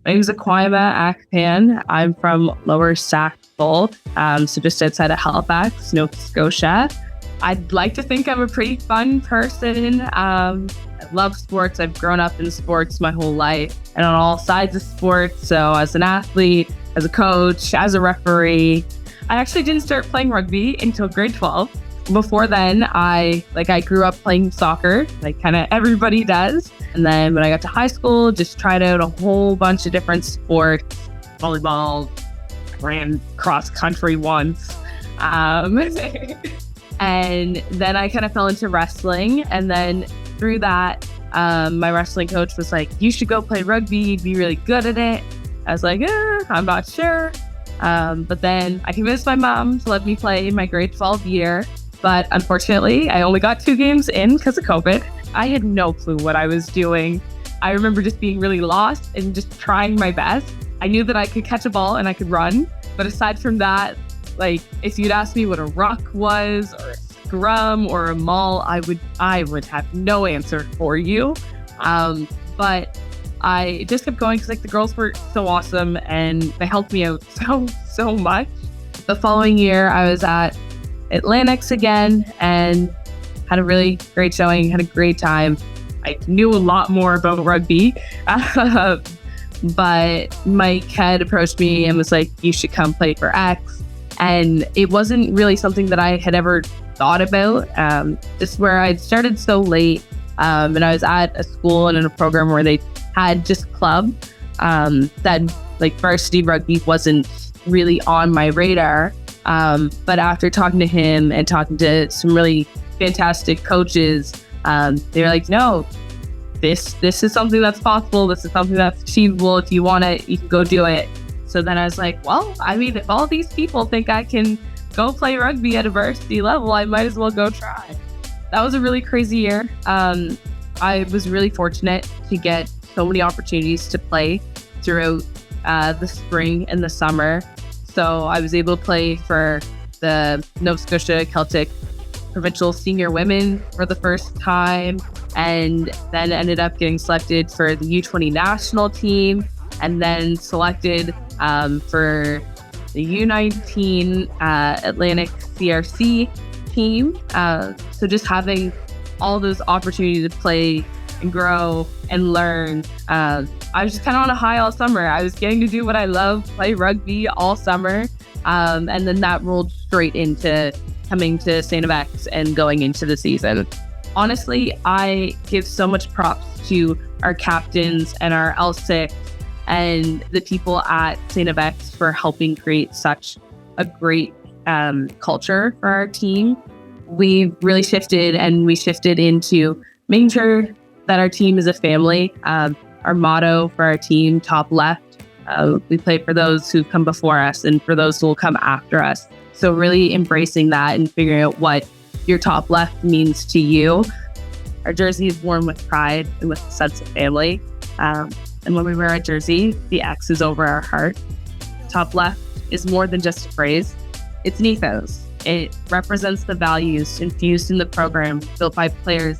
My name is Akwaima Akpan. I'm from Lower Sackville, so just outside of Halifax, Nova Scotia. I'd like to think I'm a pretty fun person. I love sports. I've grown up in sports my whole life and on all sides of sports. So as an athlete, as a coach, as a referee, I actually didn't start playing rugby until grade 12. Before then, I grew up playing soccer, like kind of everybody does. And then when I got to high school, just tried out a whole bunch of different sports. Volleyball, ran cross country once. And then I kind of fell into wrestling. And then through that, my wrestling coach was like, you should go play rugby. You'd be really good at it. I was like, I'm not sure. But then I convinced my mom to let me play in my grade 12 year. But unfortunately, I only got 2 games in because of COVID. I had no clue what I was doing. I remember just being really lost and just trying my best. I knew that I could catch a ball and I could run. But aside from that, like if you'd asked me what a ruck was or a scrum or a maul, I would have no answer for you. But I just kept going because like the girls were so awesome and they helped me out so much. The following year, I was at Atlantics again and had a really great showing, had a great time. I knew a lot more about rugby, but Mike had approached me and was like, you should come play for X. And it wasn't really something that I had ever thought about. Just where I'd started so late and I was at a school and in a program where they had just club, that like varsity rugby wasn't really on my radar. But after talking to him and talking to some really fantastic coaches, they were like, no, this is something that's possible. This is something that's achievable. If you want it, you can go do it. So then I was like, well, I mean, if all these people think I can go play rugby at a varsity level, I might as well go try. That was a really crazy year. I was really fortunate to get so many opportunities to play throughout the spring and the summer. So I was able to play for the Nova Scotia Celtic Provincial Senior Women for the first time, and then ended up getting selected for the U20 national team, and then selected for the U19 Atlantic CRC team. So just having all those opportunities to play and grow and learn. I was just kind of on a high all summer. I was getting to do what I love, play rugby all summer. And then that rolled straight into coming to STFX and going into the season. Honestly, I give so much props to our captains and our L6 and the people at STFX for helping create such a great culture for our team. We really shifted into making sure that our team is a family. Our motto for our team, top left, we play for those who come before us and for those who will come after us. So really embracing that and figuring out what your top left means to you. Our jersey is worn with pride and with a sense of family. And when we wear a jersey, the X is over our heart. Top left is more than just a phrase. It's an ethos. It represents the values infused in the program built by players,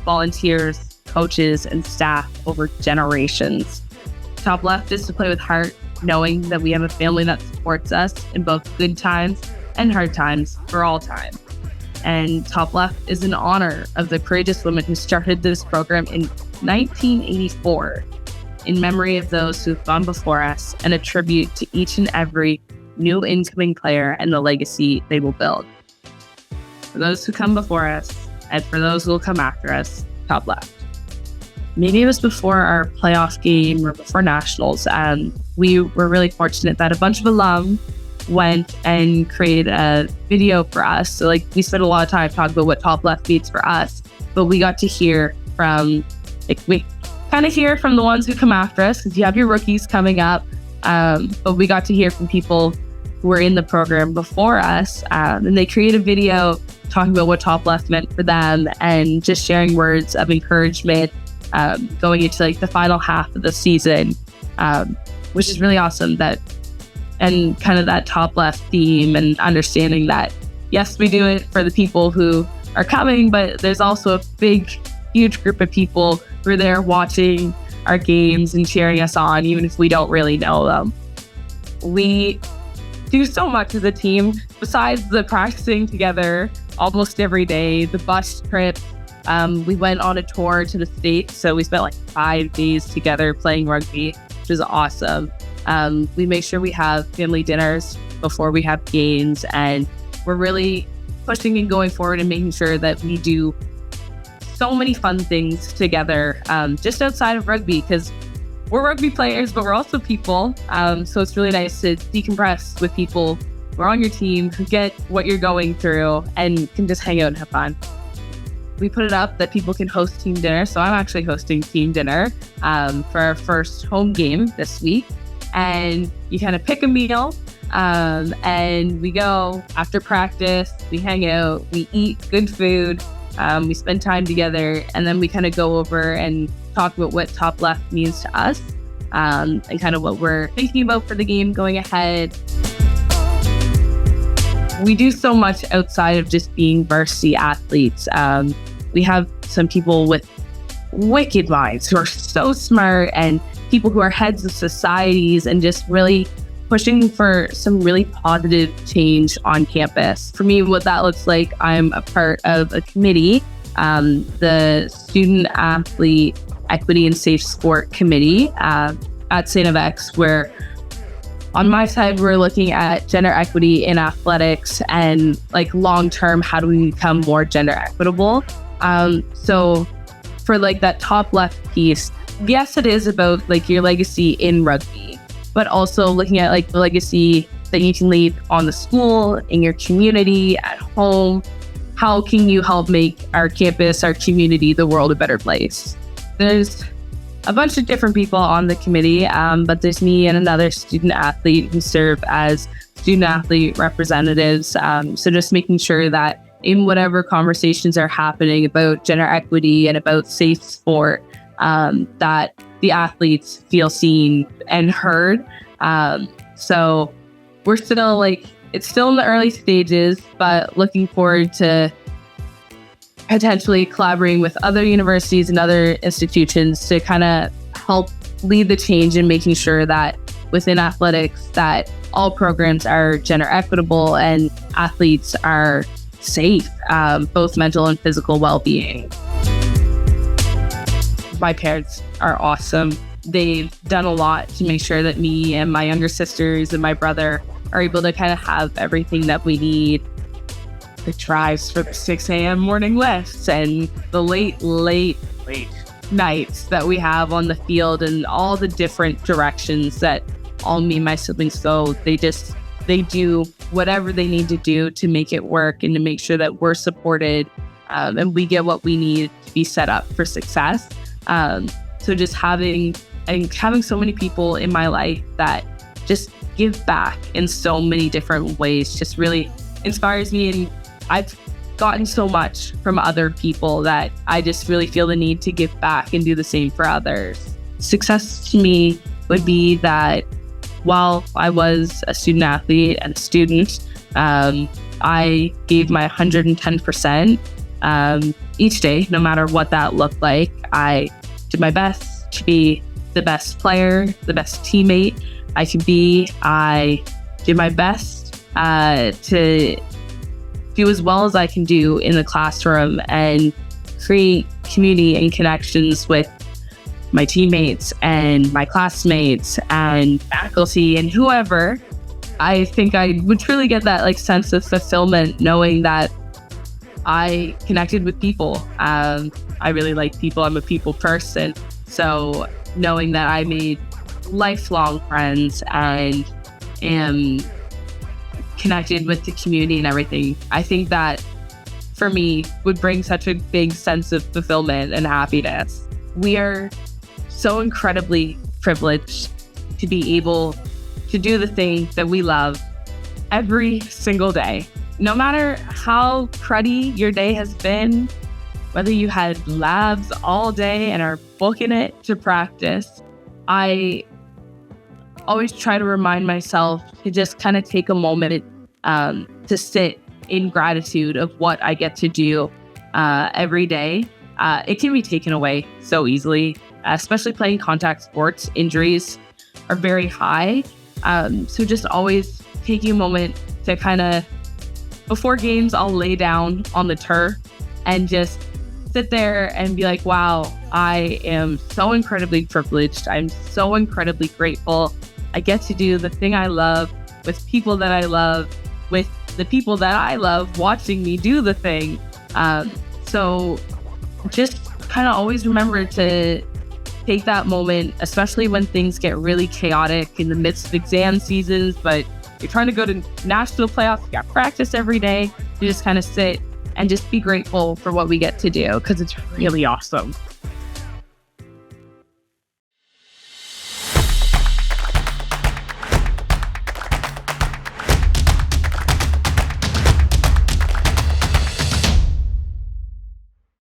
volunteers, coaches, and staff over generations. Top left is to play with heart, knowing that we have a family that supports us in both good times and hard times for all time. And top left is in honor of the courageous women who started this program in 1984, in memory of those who've gone before us, and a tribute to each and every new incoming player and the legacy they will build. For those who come before us, and for those who will come after us, top left. Maybe it was before our playoff game or before nationals, we were really fortunate that a bunch of alum went and created a video for us. So like we spent a lot of time talking about what top left means for us, but we got to hear from, we kind of hear from the ones who come after us because you have your rookies coming up. But we got to hear from people who were in the program before us, and they created a video talking about what top left meant for them and just sharing words of encouragement going into like the final half of the season, which is really awesome. And kind of that top left theme and understanding that, yes, we do it for the people who are coming, but there's also a big, huge group of people who are there watching our games and cheering us on, even if we don't really know them. We do so much as a team besides the practicing together almost every day, the bus trips. We went on a tour to the States, so we spent like 5 days together playing rugby, which is awesome. We make sure we have family dinners before we have games, and we're really pushing and going forward and making sure that we do so many fun things together, just outside of rugby, because we're rugby players, but we're also people. So it's really nice to decompress with people who are on your team, who get what you're going through and can just hang out and have fun. We put it up that people can host team dinner. So I'm actually hosting team dinner for our first home game this week. And you kind of pick a meal and we go after practice, we hang out, we eat good food, we spend time together, and then we kind of go over and talk about what top left means to us and kind of what we're thinking about for the game going ahead. We do so much outside of just being varsity athletes. We have some people with wicked minds who are so smart, and people who are heads of societies, and just really pushing for some really positive change on campus. For me, what that looks like, I'm a part of a committee, the Student Athlete Equity and Safe Sport Committee at STFX, where on my side, we're looking at gender equity in athletics and like long-term, how do we become more gender equitable? So for like that top left piece, yes, it is about like your legacy in rugby, but also looking at like the legacy that you can leave on the school, in your community, at home. How can you help make our campus, our community, the world a better place? There's a bunch of different people on the committee, but there's me and another student athlete who serve as student athlete representatives. So just making sure that in whatever conversations are happening about gender equity and about safe sport, that the athletes feel seen and heard. So we're still it's still in the early stages, but looking forward to potentially collaborating with other universities and other institutions to kind of help lead the change in making sure that within athletics that all programs are gender equitable and athletes are safe, both mental and physical well-being. My parents are awesome. They've done a lot to make sure that me and my younger sisters and my brother are able to kind of have everything that we need. The drives for the 6 a.m. morning lifts and the late nights that we have on the field and all the different directions that all me and my siblings go. They do whatever they need to do to make it work and to make sure that we're supported and we get what we need to be set up for success. So just having so many people in my life that just give back in so many different ways just really inspires me. And I've gotten so much from other people that I just really feel the need to give back and do the same for others. Success to me would be that while I was a student athlete and a student, I gave my 110% each day, no matter what that looked like. I did my best to be the best player, the best teammate I could be. I did my best to do as well as I can do in the classroom and create community and connections with my teammates and my classmates and faculty and whoever. I think I would truly get that sense of fulfillment knowing that I connected with people. I really like people. I'm a people person. So knowing that I made lifelong friends and am connected with the community and everything, I think that for me would bring such a big sense of fulfillment and happiness. We are so incredibly privileged to be able to do the thing that we love every single day. No matter how cruddy your day has been, whether you had labs all day and are booking it to practice, I always try to remind myself to just kind of take a moment to sit in gratitude of what I get to do every day. It can be taken away so easily. especially playing contact sports, injuries are very high. So just always taking a moment to kind of, before games, I'll lay down on the turf and just sit there and be like, wow, I am so incredibly privileged. I'm so incredibly grateful. I get to do the thing I love with people that I love, with the people that I love watching me do the thing. So just kind of always remember to take that moment, especially when things get really chaotic in the midst of exam seasons, but you're trying to go to national playoffs, you got practice every day. You just kind of sit and just be grateful for what we get to do, because it's really awesome.